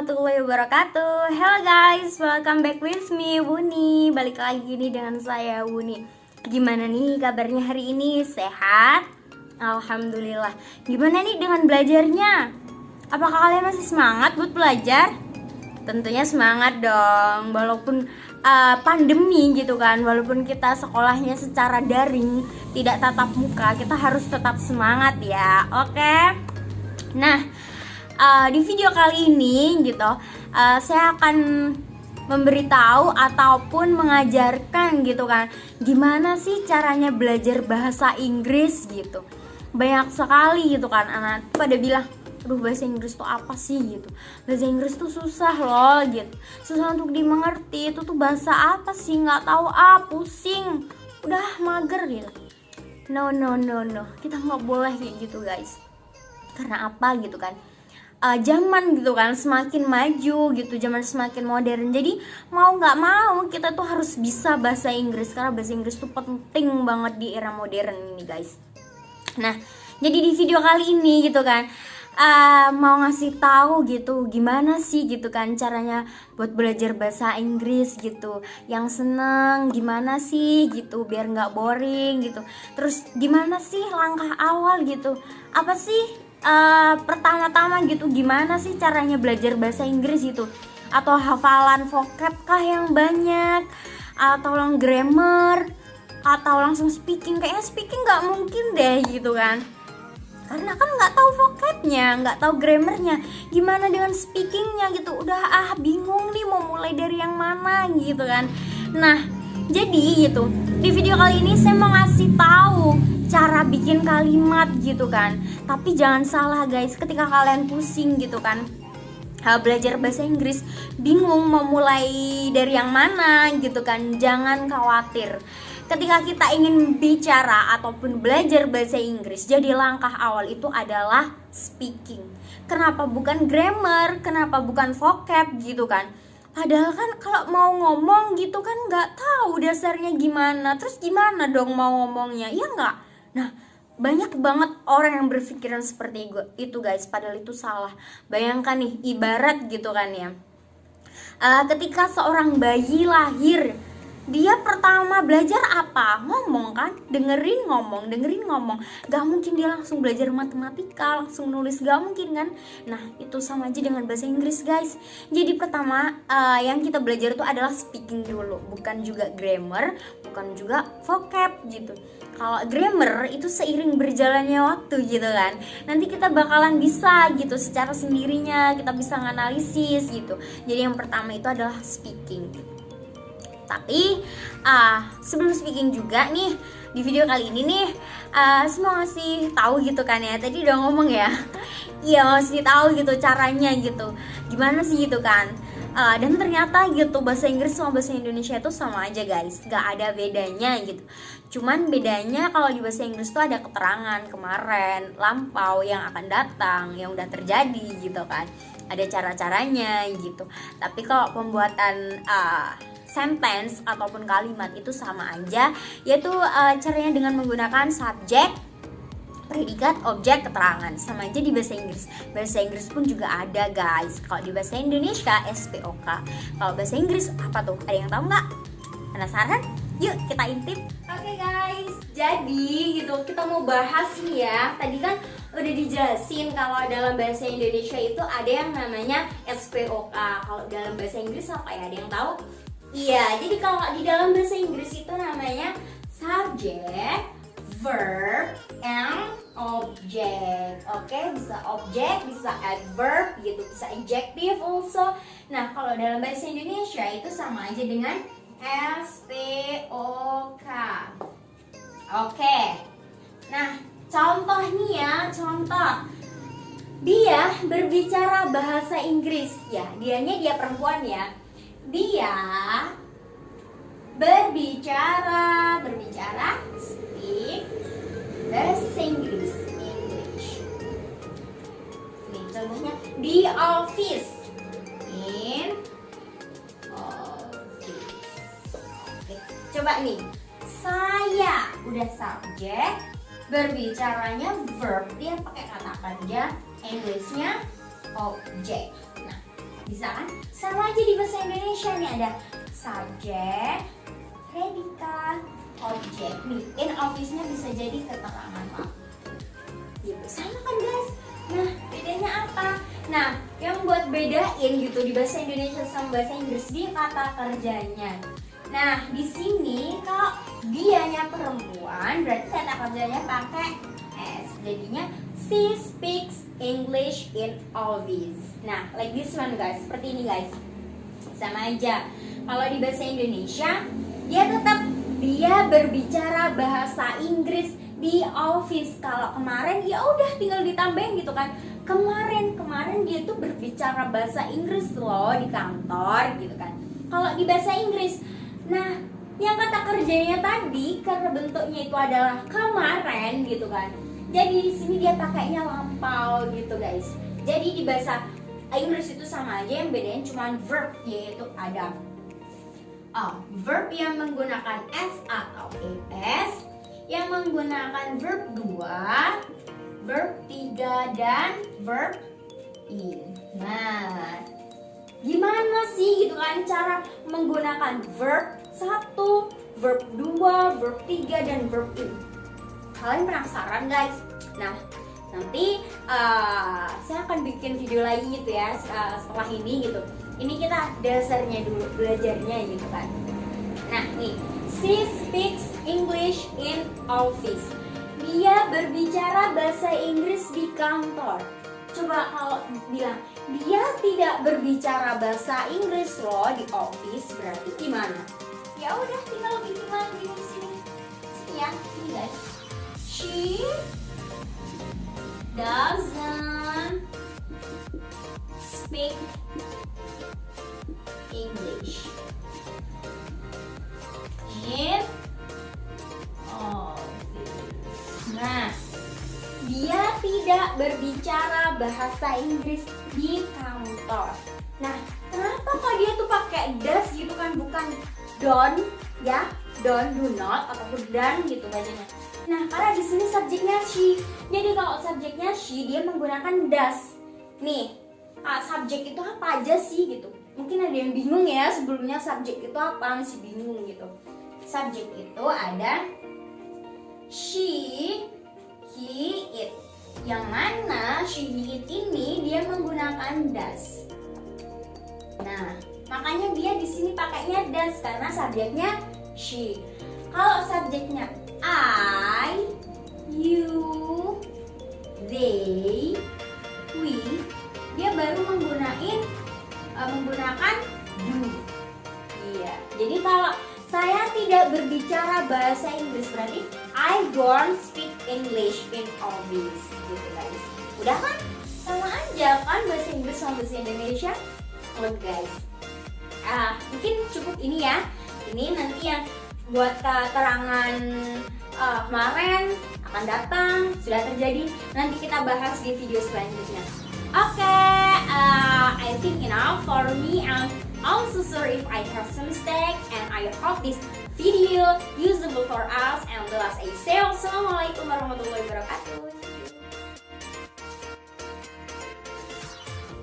warahmatullahi wabarakatuh. Hello guys, welcome back with me Wuni. Balik lagi nih dengan saya Wuni. Gimana nih kabarnya hari ini? Sehat? Alhamdulillah. Gimana nih dengan belajarnya? Apakah kalian masih semangat buat belajar? Tentunya semangat dong. Walaupun pandemi gitu kan, walaupun kita sekolahnya secara daring, tidak tatap muka, kita harus tetap semangat ya. Oke. Nah, di video kali ini gitu, saya akan memberitahu ataupun mengajarkan gitu kan, gimana sih caranya belajar bahasa Inggris gitu. Banyak sekali gitu kan anak pada bilang, aduh bahasa Inggris tuh apa sih gitu, bahasa Inggris tuh susah loh gitu, susah untuk dimengerti, itu tuh bahasa apa sih, nggak tahu, pusing, udah mager gitu. No, kita nggak boleh kayak gitu guys. Karena apa gitu kan, zaman gitu kan semakin maju gitu, zaman semakin modern, jadi mau nggak mau kita tuh harus bisa bahasa Inggris, karena bahasa Inggris tuh penting banget di era modern ini guys. Nah, jadi di video kali ini gitu kan, mau ngasih tahu gitu gimana sih gitu kan caranya buat belajar bahasa Inggris gitu, yang seneng gimana sih gitu biar nggak boring gitu. Terus gimana sih langkah awal gitu, apa sih pertama-tama gitu, gimana sih caranya belajar bahasa Inggris gitu, atau hafalan vocab kah yang banyak, atau lang grammar, atau langsung speaking. Kayaknya speaking nggak mungkin deh gitu kan, karena kan nggak tahu vocabnya, nggak tahu grammarnya. Gimana dengan speakingnya gitu, udah bingung nih mau mulai dari yang mana gitu kan. Nah, jadi gitu, di video kali ini saya mau ngasih tahu cara bikin kalimat gitu kan. Tapi jangan salah guys, ketika kalian pusing gitu kan, belajar bahasa Inggris, bingung mau mulai dari yang mana gitu kan, jangan khawatir. Ketika kita ingin bicara ataupun belajar bahasa Inggris, jadi langkah awal itu adalah speaking. Kenapa bukan grammar? Kenapa bukan vocab gitu kan? Padahal kan kalau mau ngomong gitu kan nggak tahu dasarnya gimana, terus gimana dong mau ngomongnya, ya nggak? Nah, banyak banget orang yang berpikiran seperti itu guys, padahal itu salah. Bayangkan nih, ibarat gitu kan ya, ketika seorang bayi lahir, dia pertama belajar apa? Ngomong kan? Dengerin ngomong. Gak mungkin dia langsung belajar matematika, langsung nulis, gak mungkin kan? Nah, itu sama aja dengan bahasa Inggris guys. Jadi pertama yang kita belajar itu adalah speaking dulu, bukan juga grammar, bukan juga vocab gitu. Kalau grammar itu seiring berjalannya waktu gitu kan, nanti kita bakalan bisa gitu secara sendirinya, kita bisa nganalisis gitu. Jadi yang pertama itu adalah speaking. Tapi sebelum speaking juga nih, di video kali ini nih saya mau ngasih tahu gitu kan ya, tadi udah ngomong ya. Iya, mau ngasih tahu gitu caranya gitu, gimana sih gitu kan. Dan ternyata gitu bahasa Inggris sama bahasa Indonesia itu sama aja guys, gak ada bedanya gitu. Cuman bedanya kalau di bahasa Inggris tuh ada keterangan kemarin, lampau, yang akan datang, yang udah terjadi gitu kan, ada cara-caranya gitu. Tapi kalau pembuatan sentence ataupun kalimat itu sama aja, yaitu caranya dengan menggunakan subjek, predikat, objek, keterangan. Sama aja di bahasa Inggris. Bahasa Inggris pun juga ada guys. Kalau di bahasa Indonesia SPOK. Kalau bahasa Inggris apa tuh? Ada yang tahu nggak? Penasaran? Yuk kita intip. Oke guys, jadi gitu kita mau bahas nih ya. Tadi kan udah dijelasin kalau dalam bahasa Indonesia itu ada yang namanya SPOK. Kalau dalam bahasa Inggris apa ya? Ada yang tahu? Iya, jadi kalau di dalam bahasa Inggris itu namanya subject, verb, and object. Oke, bisa object, bisa adverb gitu, bisa adjective also. Nah, kalau dalam bahasa Indonesia itu sama aja dengan SPOK. Oke. Nah, contoh nih ya, contoh. Dia berbicara bahasa Inggris ya, dia perempuan ya. Dia berbicara speak bahasa Inggris. Nih contohnya di office, in office. Oke, coba nih, saya udah subjek, berbicaranya verb, dia pakai kata kerja, Englishnya object. Nah, Bisa kan? Sama aja di bahasa Indonesia nih, ada subjek, predikat, objek. Nih, in office-nya bisa jadi keterangan waktu. Gitu, sama kan guys? Nah, bedanya apa? Nah, yang buat bedain gitu di bahasa Indonesia sama bahasa Inggris di kata kerjanya. Nah, di sini kalau dianya perempuan berarti kata kerjanya pakai S. Jadinya she speaks English in office. Nah, like this one guys, seperti ini guys. Sama aja. Kalau di bahasa Indonesia, dia berbicara bahasa Inggris di office. Kalau kemarin ya udah tinggal ditambahin gitu kan. Kemarin dia tuh berbicara bahasa Inggris loh di kantor gitu kan. Kalau di bahasa Inggris, nah yang kata kerjanya tadi karena bentuknya itu adalah kemarin gitu kan. Jadi di sini dia pakainya lampau gitu guys. Jadi di bahasa Inggris itu sama aja, yang bedain cuma verb, yaitu ada verb yang menggunakan S atau ES, yang menggunakan verb 2, verb 3, dan verb in. Nah, gimana sih gitu kan cara menggunakan verb 1, verb 2, verb 3, dan verb in? Kalian penasaran guys? Nah, nanti saya akan bikin video lagi gitu ya setelah ini gitu. Ini kita dasarnya dulu, belajarnya gitu kan. Nah nih, she speaks English in office. Dia berbicara bahasa Inggris di kantor. Coba kalau bilang dia tidak berbicara bahasa Inggris loh di office, berarti gimana? Ya udah tinggal bikin lagi di sini. Sini ya, sini guys. She doesn't speak English in office. Nah, dia tidak berbicara bahasa Inggris di kantor. Nah, kenapa kok dia tuh pakai does gitu kan, bukan don't ya? Don't, do not, ataupun done gitu bacanya. Nah, karena di sini subjeknya she. Jadi kalau subjeknya she, dia menggunakan does. Nih, subjek itu apa aja sih gitu? Mungkin ada yang bingung ya sebelumnya subjek itu apa, masih bingung gitu. Subjek itu ada she, he, it. Yang mana she, he, it ini dia menggunakan does. Nah, makanya dia di sini pakainya does karena subjeknya she. Kalau subjeknya I, you, they, we, dia baru menggunakan do. Iya. Jadi kalau saya tidak berbicara bahasa Inggris berarti I don't speak English in office gitu guys. Udah kan? Sama aja kan bahasa Inggris sama bahasa Indonesia. Oke guys. Mungkin cukup ini ya. Ini nanti yang buat keterangan kemarin akan datang, sudah terjadi, nanti kita bahas di video selanjutnya. I think enough for me. I'm so sorry if I have some mistake, and I hope this video usable for us. And last I say, assalamualaikum warahmatullahi wabarakatuh.